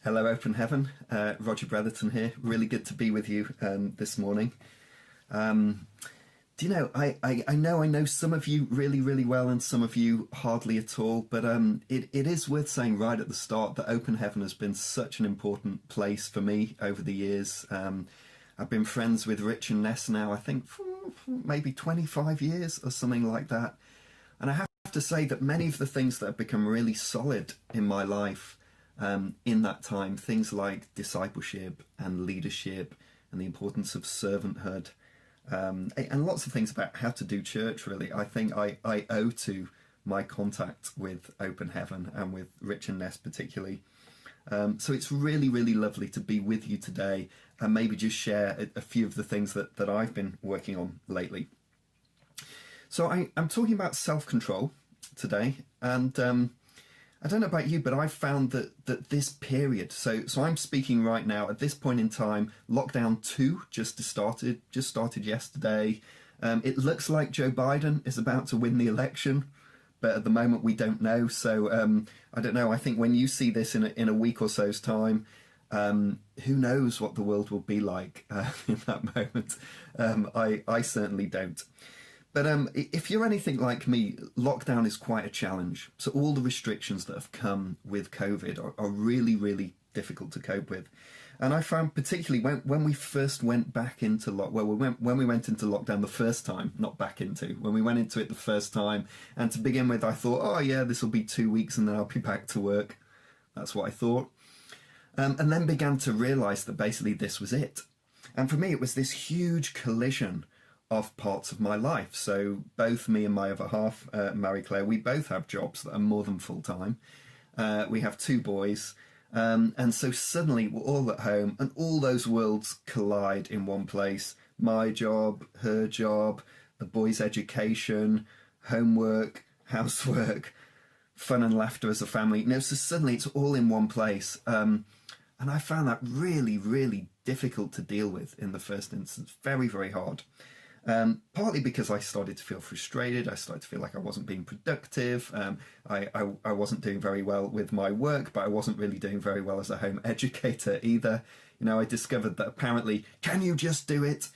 Hello, Open Heaven. Roger Bretherton here. Really good to be with you this morning. Do you know, I know some of you really, really well and some of you hardly at all, but it is worth saying right at the start that Open Heaven has been such an important place for me over the years. I've been friends with Rich and Ness now, I think, for maybe 25 years or something like that. And I have to say that many of the things that have become really solid in my life in that time, things like discipleship and leadership and the importance of servanthood, and lots of things about how to do church, really, I think I owe to my contact with Open Heaven and with Rich and Ness particularly. So it's really, really lovely to be with you today and maybe just share a few of the things that I've been working on lately. So I'm talking about self-control today, and I don't know about you, but I've found that this period, so I'm speaking right now at this point in time, lockdown 2 just started yesterday. It looks like Joe Biden is about to win the election, but at the moment we don't know. So I don't know. I think when you see this in a week or so's time, who knows what the world will be like in that moment. I certainly don't. But if you're anything like me, lockdown is quite a challenge. So all the restrictions that have come with COVID are really, really difficult to cope with. And I found particularly when we first went back into when we went into lockdown the first time, not back into, when we went into it the first time, and to begin with, I thought, oh yeah, this will be 2 weeks and then I'll be back to work. That's what I thought. And then began to realise that basically this was it. And for me, it was this huge collision of parts of my life. So both me and my other half, Marie Claire, we both have jobs that are more than full-time. We have 2 boys. And so suddenly we're all at home and all those worlds collide in one place. My job, her job, the boys' education, homework, housework, fun and laughter as a family. You know, so suddenly it's all in one place. And I found that really, really difficult to deal with in the first instance. Very, very hard. Partly because I started to feel frustrated. I started to feel like I wasn't being productive. I wasn't doing very well with my work, but I wasn't really doing very well as a home educator either. You know, I discovered that apparently, can you just do it?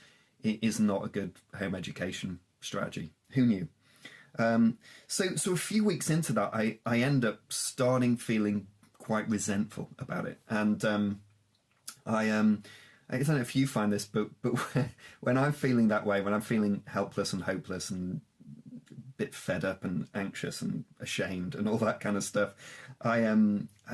It is not a good home education strategy. Who knew? So a few weeks into that, I end up starting feeling quite resentful about it. And I don't know if you find this, but when I'm feeling that way, when I'm feeling helpless and hopeless and a bit fed up and anxious and ashamed and all that kind of stuff, I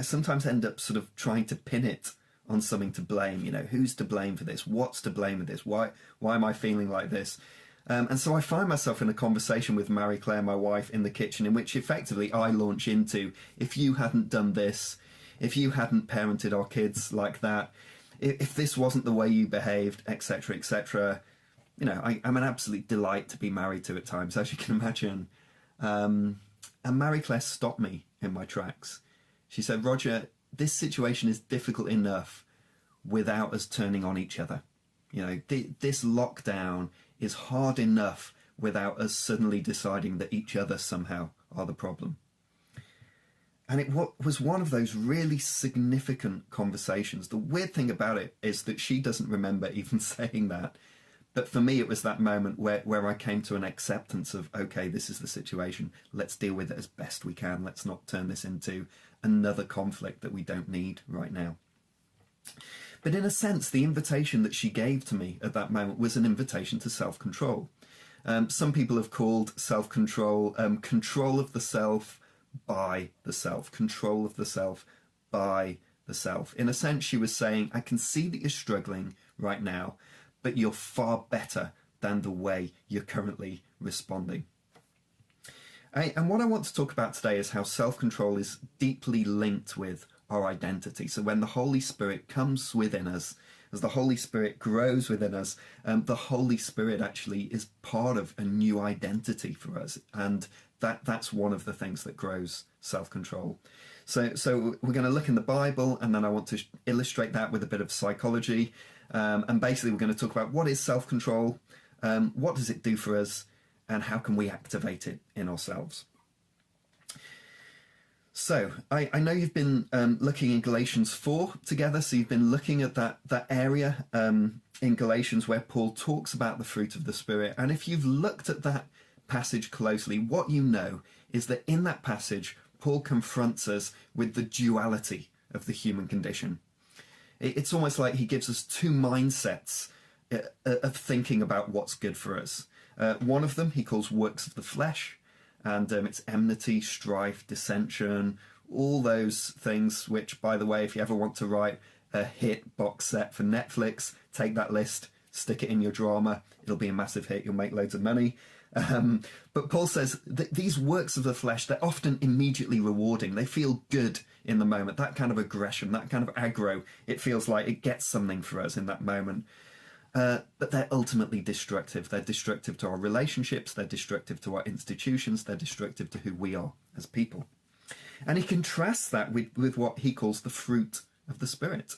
sometimes end up sort of trying to pin it on something to blame. You know, who's to blame for this? What's to blame for this? Why am I feeling like this? And so I find myself in a conversation with Marie Claire, my wife, in the kitchen, in which effectively I launch into, if you hadn't done this, if you hadn't parented our kids like that, if this wasn't the way you behaved, etc., etc., you know, I'm an absolute delight to be married to at times, as you can imagine. And Marie Claire stopped me in my tracks. She said, Roger, this situation is difficult enough without us turning on each other. You know, this lockdown is hard enough without us suddenly deciding that each other somehow are the problem. And it was one of those really significant conversations. The weird thing about it is that she doesn't remember even saying that. But for me, it was that moment where I came to an acceptance of, okay, this is the situation. Let's deal with it as best we can. Let's not turn this into another conflict that we don't need right now. But in a sense, the invitation that she gave to me at that moment was an invitation to self-control. Some people have called self-control control of the self, by the self, control of the self by the self. In a sense, she was saying, I can see that you're struggling right now, but you're far better than the way you're currently responding. And what I want to talk about today is how self-control is deeply linked with our identity. So when the Holy Spirit comes within us, as the Holy Spirit grows within us, the Holy Spirit actually is part of a new identity for us. And that's one of the things that grows self-control. So we're going to look in the Bible, and then I want to illustrate that with a bit of psychology. And basically we're going to talk about what is self-control, what does it do for us, and how can we activate it in ourselves. So I know you've been looking in Galatians 4 together. So you've been looking at that area in Galatians where Paul talks about the fruit of the Spirit. And if you've looked at that passage closely, what you know is that in that passage, Paul confronts us with the duality of the human condition. It's almost like he gives us two mindsets of thinking about what's good for us. One of them he calls works of the flesh, and it's enmity, strife, dissension, all those things which, by the way, if you ever want to write a hit box set for Netflix, take that list, stick it in your drama, it'll be a massive hit, you'll make loads of money. But Paul says that these works of the flesh, they're often immediately rewarding. They feel good in the moment. That kind of aggression, that kind of aggro, it feels like it gets something for us in that moment. But they're ultimately destructive. They're destructive to our relationships. They're destructive to our institutions. They're destructive to who we are as people. And he contrasts that with what he calls the fruit of the Spirit.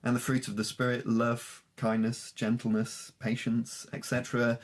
And the fruit of the Spirit, love, kindness, gentleness, patience, etc.,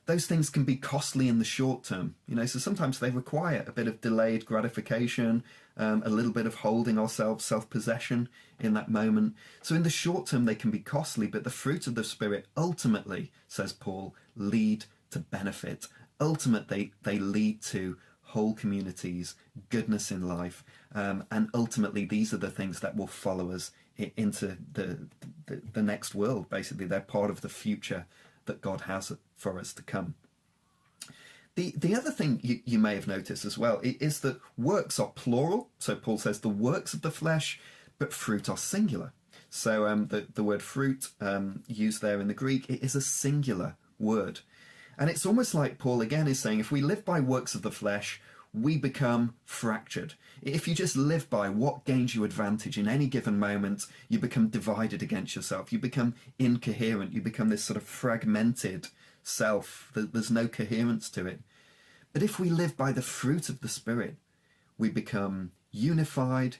those things can be costly in the short term, so sometimes they require a bit of delayed gratification, a little bit of holding ourselves, self-possession in that moment. So in the short term, they can be costly, but the fruit of the Spirit ultimately, says Paul, lead to benefit. Ultimately, they lead to whole communities, goodness in life, and ultimately these are the things that will follow us into the next world. Basically, they're part of the future that God has for us to come. The other thing you may have noticed as well is that works are plural. So Paul says the works of the flesh, but fruit are singular. So the word fruit used there in the Greek, it is a singular word. And it's almost like Paul again is saying, if we live by works of the flesh, we become fractured. If you just live by what gains you advantage in any given moment, you become divided against yourself. You become incoherent. You become this sort of fragmented self. There's no coherence to it. But if we live by the fruit of the Spirit, we become unified,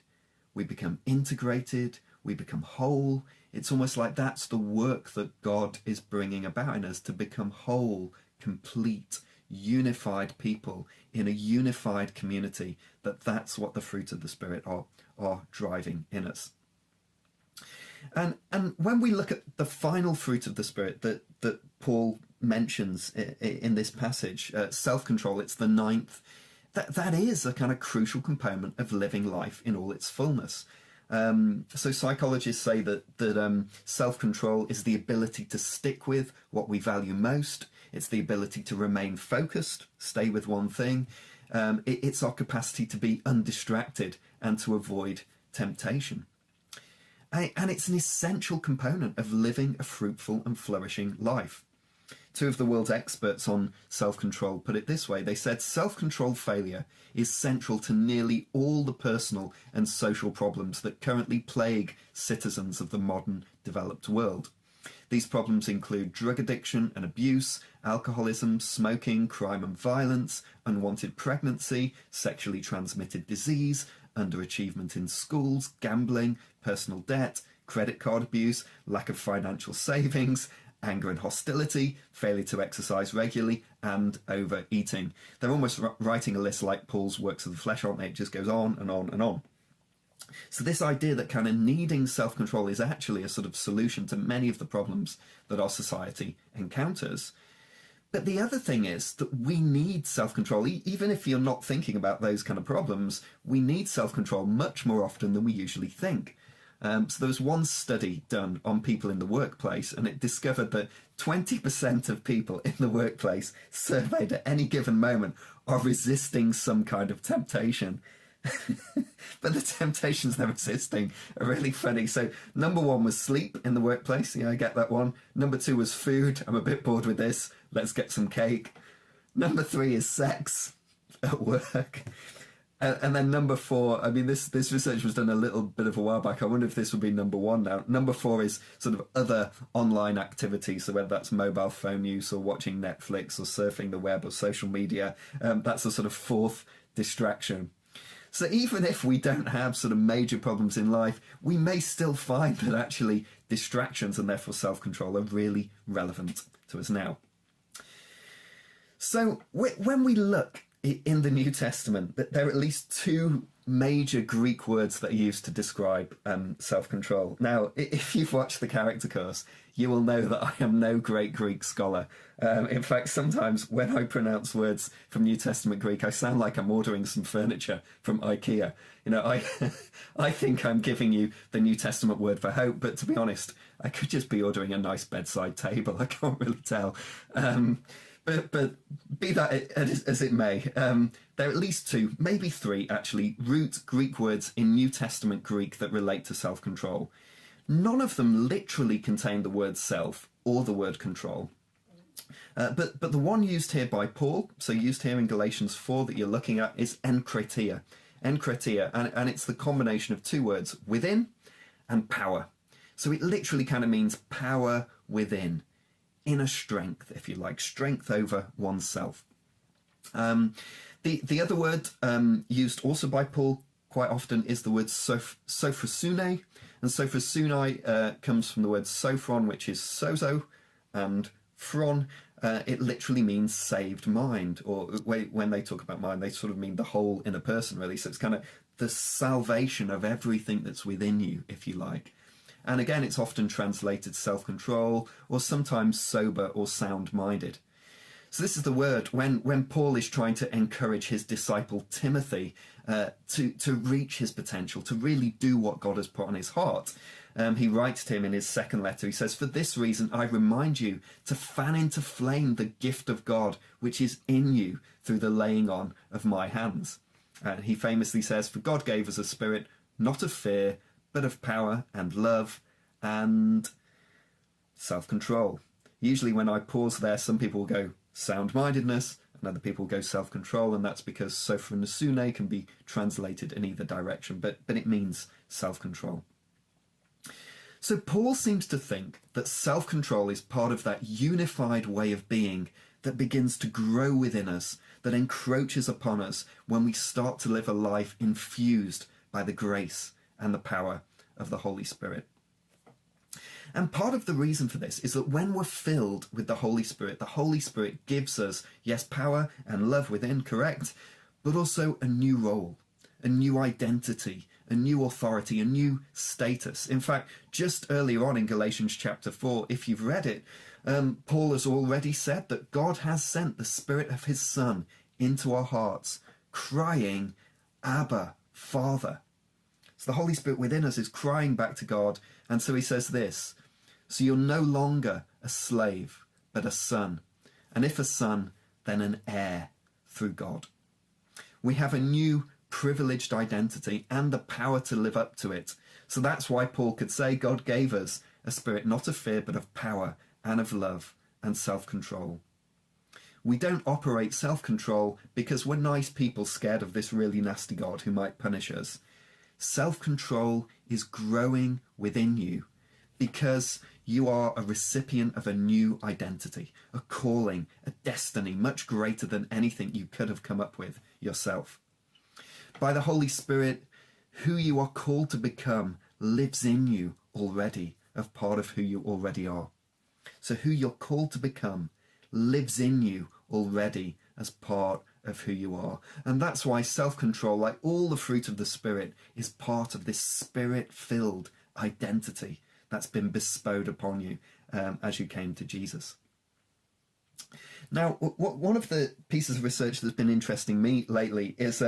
we become integrated, we become whole. It's almost like that's the work that God is bringing about in us, to become whole, complete, unified people in a unified community. That's what the fruit of the Spirit are driving in us. And when we look at the final fruit of the Spirit that Paul mentions in this passage, self-control, it's the ninth, that is a kind of crucial component of living life in all its fullness. So psychologists say that self-control is the ability to stick with what we value most. It's the ability to remain focused, stay with one thing. It's our capacity to be undistracted and to avoid temptation. And it's an essential component of living a fruitful and flourishing life. Two of the world's experts on self-control put it this way. They said self-control failure is central to nearly all the personal and social problems that currently plague citizens of the modern developed world. These problems include drug addiction and abuse, alcoholism, smoking, crime and violence, unwanted pregnancy, sexually transmitted disease, underachievement in schools, gambling, personal debt, credit card abuse, lack of financial savings, anger and hostility, failure to exercise regularly, and overeating. They're almost writing a list like Paul's works of the flesh, aren't they? It just goes on and on and on. So this idea that kind of needing self-control is actually a sort of solution to many of the problems that our society encounters. But the other thing is that we need self-control. Even if you're not thinking about those kind of problems, we need self-control much more often than we usually think. So there was one study done on people in the workplace, and it discovered that 20% of people in the workplace surveyed at any given moment are resisting some kind of temptation. But the temptations they're resisting are really funny. So number one was sleep in the workplace. Yeah, I get that one. Number two was food. I'm a bit bored with this. Let's get some cake. Number three is sex at work. And then number four, I mean, this research was done a little bit of a while back. I wonder if this would be number one now. Number four is sort of other online activities. So whether that's mobile phone use or watching Netflix or surfing the web or social media, that's a sort of fourth distraction. So even if we don't have sort of major problems in life, we may still find that actually distractions and therefore self-control are really relevant to us now. So when we look in the New Testament, there are at least two major Greek words that are used to describe self-control. Now, if you've watched the character course, you will know that I am no great Greek scholar. In fact, sometimes when I pronounce words from New Testament Greek, I sound like I'm ordering some furniture from IKEA. I think I'm giving you the New Testament word for hope, but to be honest, I could just be ordering a nice bedside table. I can't really tell. But be that as it may, there are at least two, maybe three actually, root Greek words in New Testament Greek that relate to self-control. None of them literally contain the word self or the word control. But the one used here by Paul, so used here in Galatians 4 that you're looking at, is enkratia. Enkratia, and it's the combination of two words, within and power. So it literally kind of means power within. Inner strength, if you like, strength over oneself. The other word used also by Paul quite often is the word sophrosune, and sophrosune comes from the word sophron, which is sozo, and phron. It literally means saved mind, or when they talk about mind, they sort of mean the whole inner person, really. So it's kind of the salvation of everything that's within you, if you like. And again, it's often translated self-control, or sometimes sober or sound-minded. So this is the word when Paul is trying to encourage his disciple Timothy to reach his potential, to really do what God has put on his heart. He writes to him in his second letter, he says, "For this reason I remind you to fan into flame the gift of God which is in you through the laying on of my hands." He famously says, "For God gave us a spirit not of fear, but of power and love and self-control." Usually when I pause there, some people will go sound-mindedness and other people go self-control, and that's because sophronosune can be translated in either direction, but it means self-control. So Paul seems to think that self-control is part of that unified way of being that begins to grow within us, that encroaches upon us when we start to live a life infused by the grace and the power of the Holy Spirit. And part of the reason for this is that when we're filled with the Holy Spirit gives us, yes, power and love within, correct, but also a new role, a new identity, a new authority, a new status. In fact, just earlier on in Galatians chapter 4, if you've read it, Paul has already said that God has sent the Spirit of his Son into our hearts, crying, "Abba, Father." So the Holy Spirit within us is crying back to God. And so he says this, "So you're no longer a slave, but a son. And if a son, then an heir through God." We have a new privileged identity and the power to live up to it. So that's why Paul could say God gave us a spirit not of fear, but of power and of love and self-control. We don't operate self-control because we're nice people scared of this really nasty God who might punish us. Self-control is growing within you because you are a recipient of a new identity, a calling, a destiny much greater than anything you could have come up with yourself. By the Holy Spirit, who you are called to become lives in you already, as part of who you already are. So who you're called to become lives in you already as part of who you are. And that's why self-control, like all the fruit of the Spirit, is part of this Spirit-filled identity that's been bestowed upon you as you came to Jesus. Now, one of the pieces of research that's been interesting me lately is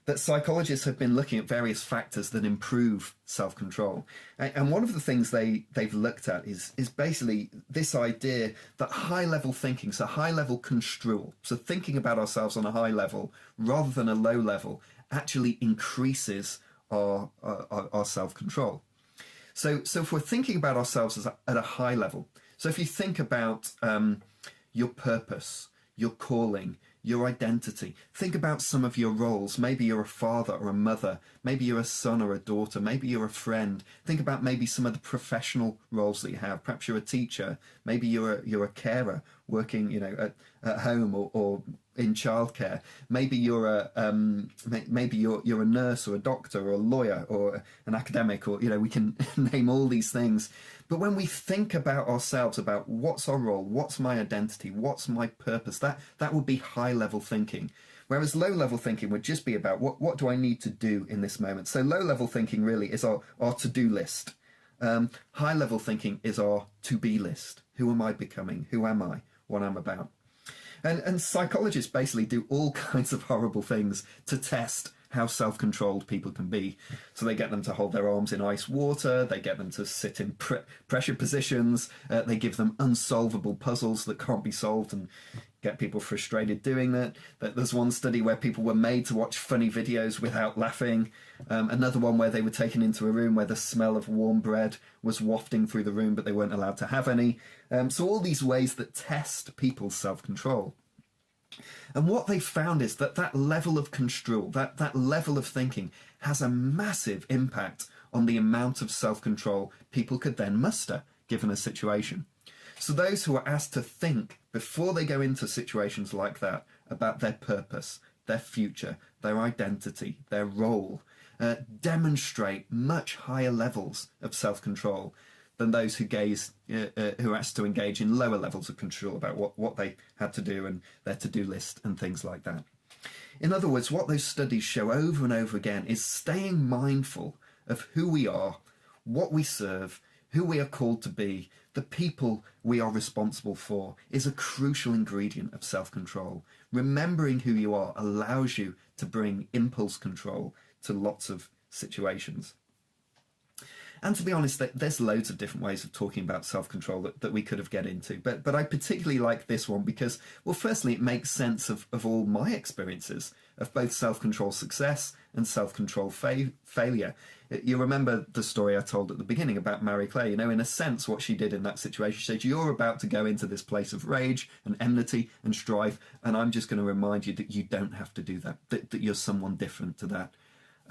that psychologists have been looking at various factors that improve self-control. And one of the things they've looked at is basically this idea that high-level thinking, so high-level construal, so thinking about ourselves on a high level rather than a low level, actually increases our self-control. So if we're thinking about ourselves at a high level, so if you think about your purpose, your calling, your identity. Think about some of your roles. Maybe you're a father or a mother. Maybe you're a son or a daughter. Maybe you're a friend. Think about maybe some of the professional roles that you have. Perhaps you're a teacher. Maybe you're a carer working, at home or in childcare. Maybe you're a nurse or a doctor or a lawyer or an academic, or we can name all these things. But when we think about ourselves, about what's our role, what's my identity, what's my purpose, that would be high level thinking. Whereas low-level thinking would just be about what do I need to do in this moment. So low-level thinking really is our to-do list. High-level thinking is our to-be list. Who am I becoming? Who am I? What I'm about. And psychologists basically do all kinds of horrible things to test how self-controlled people can be. So they get them to hold their arms in ice water, they get them to sit in pressure positions, they give them unsolvable puzzles that can't be solved and get people frustrated doing that. There's one study where people were made to watch funny videos without laughing. Another one where they were taken into a room where the smell of warm bread was wafting through the room, but they weren't allowed to have any. So all these ways that test people's self-control. And what they found is that level of control, that level of thinking has a massive impact on the amount of self-control people could then muster given a situation. So those who are asked to think before they go into situations like that about their purpose, their future, their identity, their role, demonstrate much higher levels of self-control than those who who are asked to engage in lower levels of control about what they had to do and their to-do list and things like that. In other words, what those studies show over and over again is staying mindful of who we are, what we serve, who we are called to be, the people we are responsible for is a crucial ingredient of self-control. Remembering who you are allows you to bring impulse control to lots of situations. And to be honest, there's loads of different ways of talking about self-control that we could have get into. But I particularly like this one because, well, firstly, it makes sense of all my experiences of both self-control success and self-control failure. You remember the story I told at the beginning about Marie Claire. You know, in a sense, what she did in that situation, she said, you're about to go into this place of rage and enmity and strife, and I'm just going to remind you that you don't have to do that you're someone different to that.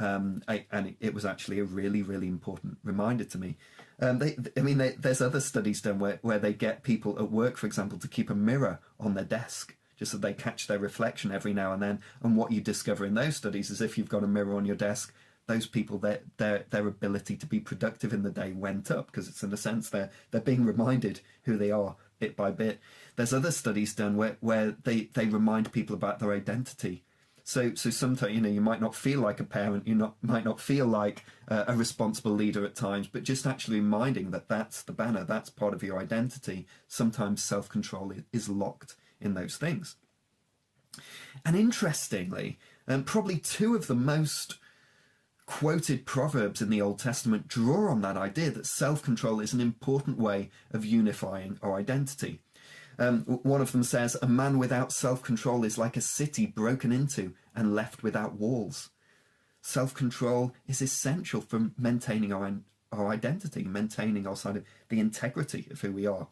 And it was actually a really, really important reminder to me. There's other studies done where they get people at work, for example, to keep a mirror on their desk, just so they catch their reflection every now and then. And what you discover in those studies is if you've got a mirror on your desk, those people, their ability to be productive in the day went up, because it's in a sense they're being reminded who they are bit by bit. There's other studies done where they remind people about their identity. So sometimes, you might not feel like a parent, might not feel like a responsible leader at times, but just actually reminding that that's the banner, that's part of your identity. Sometimes self-control is locked in those things. And interestingly, probably two of the most quoted proverbs in the Old Testament draw on that idea that self-control is an important way of unifying our identity. One of them says, a man without self-control is like a city broken into and left without walls. Self-control is essential for maintaining our identity, maintaining our side of the integrity of who we are.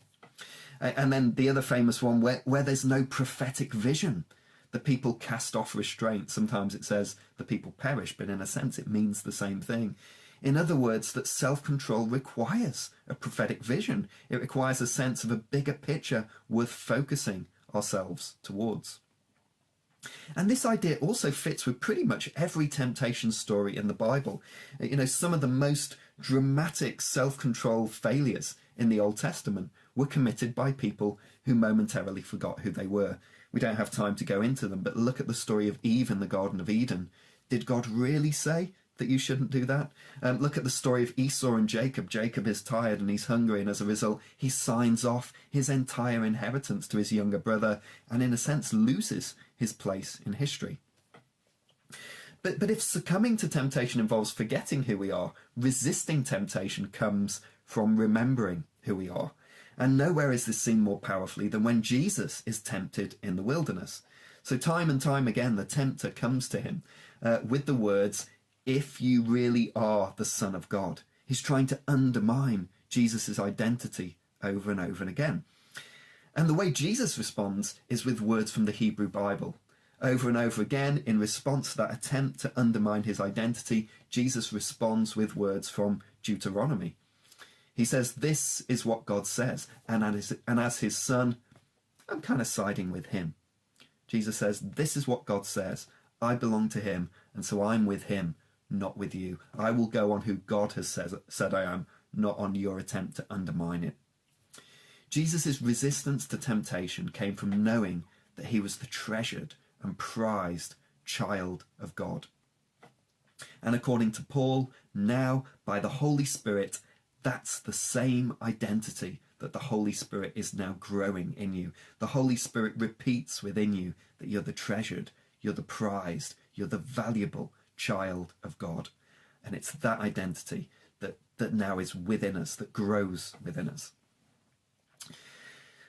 And then the other famous one, where there's no prophetic vision, the people cast off restraint. Sometimes it says the people perish, but in a sense it means the same thing. In other words, that self-control requires a prophetic vision. It requires a sense of a bigger picture worth focusing ourselves towards. And this idea also fits with pretty much every temptation story in the Bible. Some of the most dramatic self-control failures in the Old Testament were committed by people who momentarily forgot who they were. We don't have time to go into them, but look at the story of Eve in the Garden of Eden. Did God really say that you shouldn't do that? Look at the story of Esau and Jacob. Jacob is tired and he's hungry, and as a result he signs off his entire inheritance to his younger brother and in a sense loses his place in history. But if succumbing to temptation involves forgetting who we are, resisting temptation comes from remembering who we are. And nowhere is this seen more powerfully than when Jesus is tempted in the wilderness. So time and time again the tempter comes to him with the words, if you really are the Son of God. He's trying to undermine Jesus' identity over and over and again. And the way Jesus responds is with words from the Hebrew Bible. Over and over again, in response to that attempt to undermine his identity, Jesus responds with words from Deuteronomy. He says, this is what God says, and as his son, I'm kind of siding with him. Jesus says, this is what God says. I belong to him, and so I'm with him, not with you. I will go on who God has said I am, not on your attempt to undermine it. Jesus' resistance to temptation came from knowing that he was the treasured and prized child of God. And according to Paul, now by the Holy Spirit, that's the same identity that the Holy Spirit is now growing in you. The Holy Spirit repeats within you that you're the treasured, you're the prized, you're the valuable child of God. And it's that identity that now is within us, that grows within us.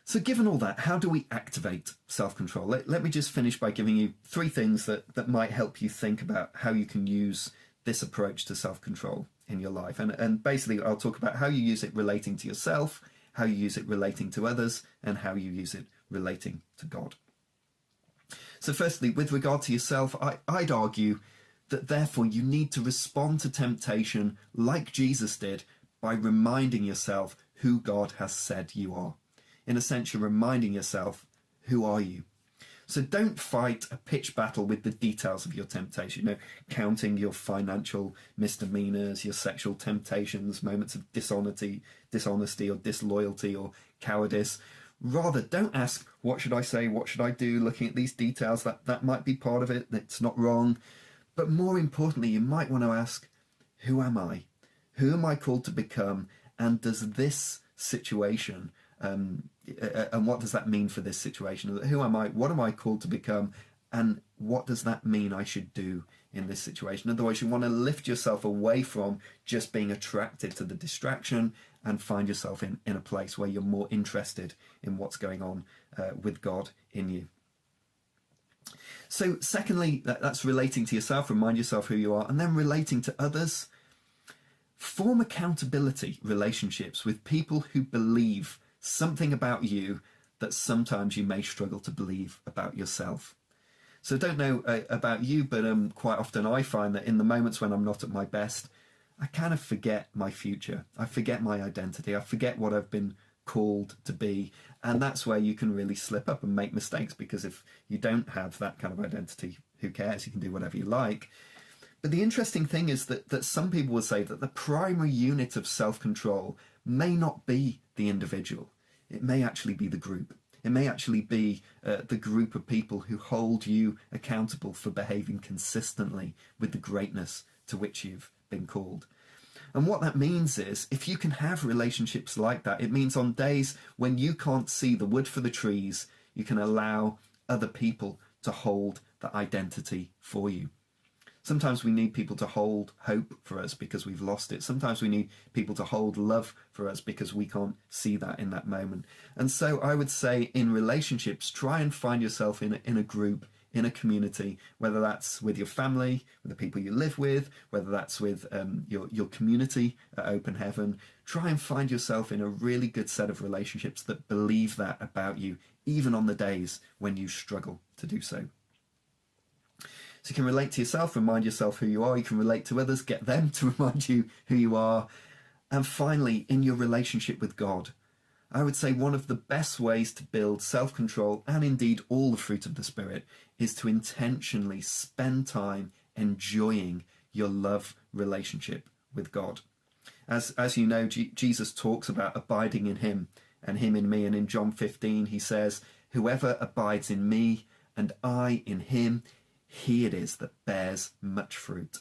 So given all that, how do we activate self-control? Let me just finish by giving you 3 things that might help you think about how you can use this approach to self-control in your life. And basically, I'll talk about how you use it relating to yourself, how you use it relating to others, and how you use it relating to God. So firstly, with regard to yourself, I'd argue that therefore you need to respond to temptation like Jesus did by reminding yourself who God has said you are. In a sense, you're reminding yourself, who are you? So don't fight a pitched battle with the details of your temptation, counting your financial misdemeanors, your sexual temptations, moments of dishonesty or disloyalty or cowardice. Rather, don't ask, what should I say? What should I do? Looking at these details, that might be part of it. It's not wrong. But more importantly, you might want to ask, who am I? Who am I called to become? And does this situation, and what does that mean for this situation? Who am I? What am I called to become? And what does that mean I should do in this situation? Otherwise, you want to lift yourself away from just being attracted to the distraction and find yourself in a place where you're more interested in what's going on with God in you. So secondly, that's relating to yourself, remind yourself who you are, and then relating to others. Form accountability relationships with people who believe something about you that sometimes you may struggle to believe about yourself. So don't know about you, but quite often I find that in the moments when I'm not at my best, I kind of forget my future. I forget my identity. I forget what I've been called to be. And that's where you can really slip up and make mistakes, because if you don't have that kind of identity, who cares? You can do whatever you like. But the interesting thing is that some people will say that the primary unit of self-control may not be the individual. It may actually be the group. It may actually be the group of people who hold you accountable for behaving consistently with the greatness to which you've been called. And what that means is, if you can have relationships like that, it means on days when you can't see the wood for the trees, you can allow other people to hold that identity for you. Sometimes we need people to hold hope for us because we've lost it. Sometimes we need people to hold love for us because we can't see that in that moment. And so I would say in relationships, try and find yourself in a group, in a community, whether that's with your family, with the people you live with, whether that's with your community at Open Heaven. Try and find yourself in a really good set of relationships that believe that about you, even on the days when you struggle to do so. So you can relate to yourself, remind yourself who you are. You can relate to others, get them to remind you who you are. And finally, in your relationship with God, I would say one of the best ways to build self-control, and indeed all the fruit of the Spirit, is to intentionally spend time enjoying your love relationship with God. As you know, Jesus talks about abiding in him and him in me. And in John 15, he says, "Whoever abides in me and I in him, he it is that bears much fruit."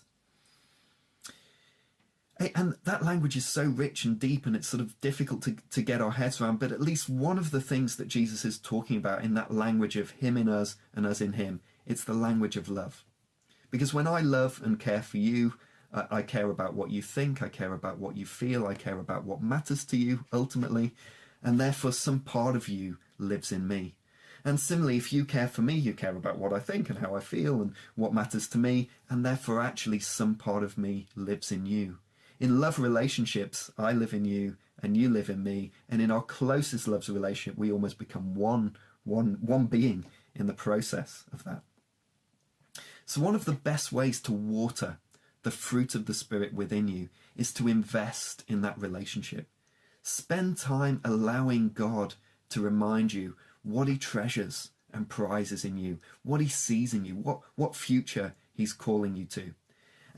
And that language is so rich and deep, and it's sort of difficult to get our heads around. But at least one of the things that Jesus is talking about in that language of him in us and us in him, it's the language of love. Because when I love and care for you, I care about what you think, I care about what you feel, I care about what matters to you ultimately, and therefore some part of you lives in me. And similarly, if you care for me, you care about what I think and how I feel and what matters to me, and therefore actually some part of me lives in you. In love relationships, I live in you and you live in me, and in our closest loves relationship, we almost become one being in the process of that. So one of the best ways to water the fruit of the Spirit within you is to invest in that relationship. Spend time allowing God to remind you what he treasures and prizes in you, what he sees in you, what future he's calling you to.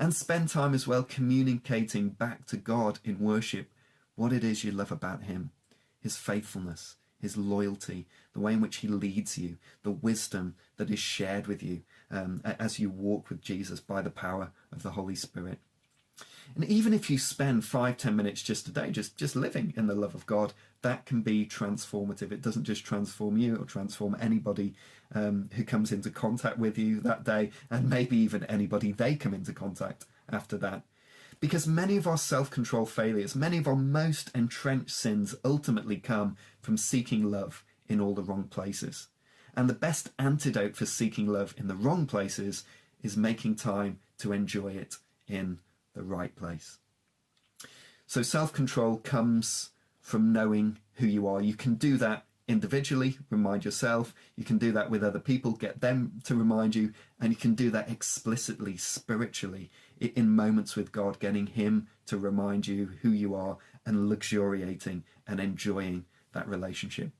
And spend time as well communicating back to God in worship what it is you love about him, his faithfulness, his loyalty, the way in which he leads you, the wisdom that is shared with you as you walk with Jesus by the power of the Holy Spirit. And even if you spend 5-10 minutes just a day, just living in the love of God, that can be transformative. It doesn't just transform you, it'll transform anybody who comes into contact with you that day, and maybe even anybody they come into contact after that. Because many of our self-control failures, many of our most entrenched sins ultimately come from seeking love in all the wrong places. And the best antidote for seeking love in the wrong places is making time to enjoy it in the right place. So self-control comes from knowing who you are. You can do that individually, remind yourself. You can do that with other people, get them to remind you. And you can do that explicitly, spiritually, in moments with God, getting him to remind you who you are and luxuriating and enjoying that relationship.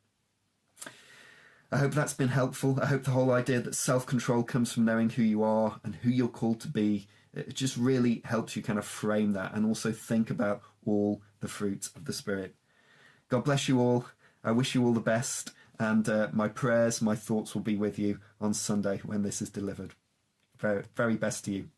I hope that's been helpful. I hope the whole idea that self-control comes from knowing who you are and who you're called to be, it just really helps you kind of frame that and also think about all the fruits of the Spirit. God bless you all. I wish you all the best, and my prayers, my thoughts will be with you on Sunday when this is delivered. Very, very best to you.